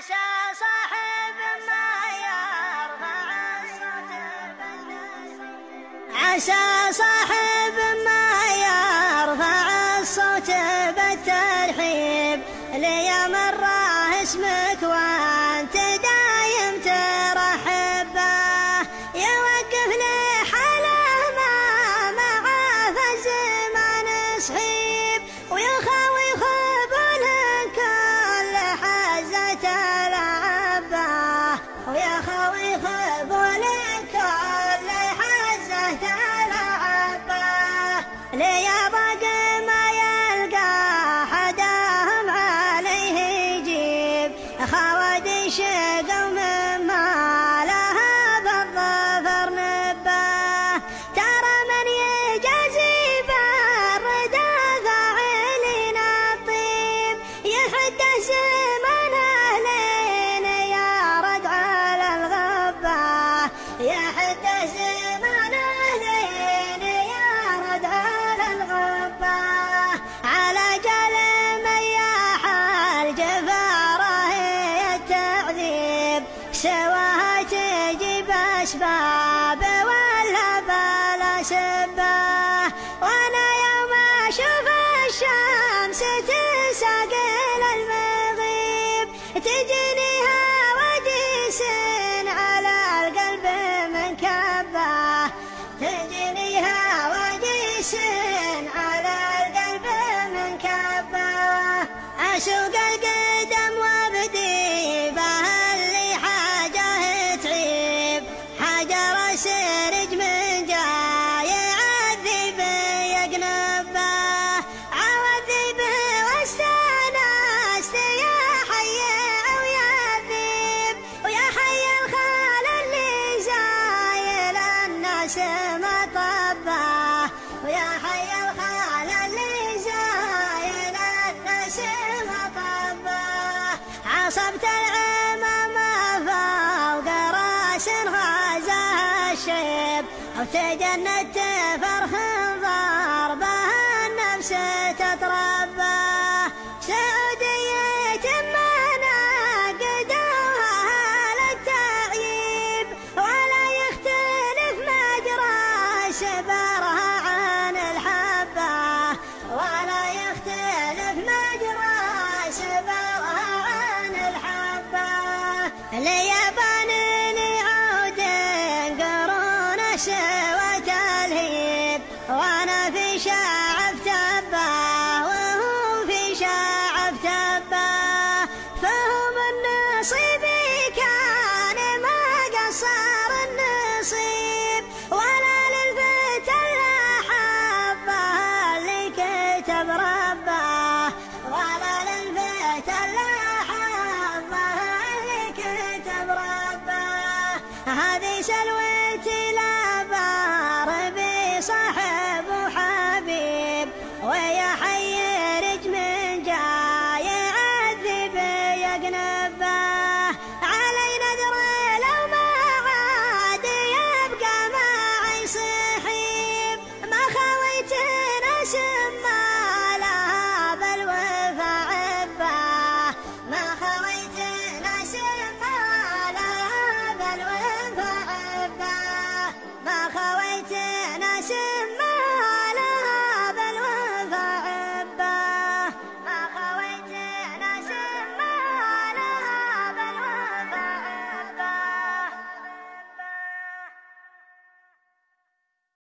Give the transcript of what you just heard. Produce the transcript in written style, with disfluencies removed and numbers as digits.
عسى صاحب ما يرفع الصوت عسى صاحب ما يرفع الصوت بالترحيب ليمره اسمك وانت دايم ترحب به يوقف لحاله ما معه في الزمان صحيب ويخاوي خبل كل حزة لعبه ويخاوي خبل كل حزة لعبه ليضاق ما يلقى حداهم عليه يجيب خوادش قوم ما لها بالظفر نبه ترى من يجازي بالردى فاعلين الطيب يحده زمانه لين يرد على الغبه يحده زمانه لين يرد على الغبه على جل مياح الجفاره التعذيب سواها تجيب اسباب ولا بلا سبه وانا يوم اشوف الشمس تساقل المغيب تجنيها وديس على القلب من كبه تجنيها وديس على القلب من كبه اسوق القدم وابدي به اللي حاجه تعيب حجر سرج من جاي يعذب يقنبه عوذب واستانست يا حي او يا ذيب ويا حي الخال اللي زايل الناس مطبه ويا حي الخال اللي زايل الناس مطبه عصبت العمام فوق راس غازها الشيب او تجند فرخ ضربه النفس تتربى سعودية مناقدوها للتعييب ولا يختلف مجرى شبرها عن الحبة ولا يختلف مجرى شبرها عن الحبة ليبان لعود قرون شوت الهيب وانا في شعب تبه وهو في شعب تبه فهم النصيب كان ما قصر النصيب ولا للفتى الا حظه اللي كتب ربه ولا للفتى الا حظه اللي كتب ربه هذه سلوى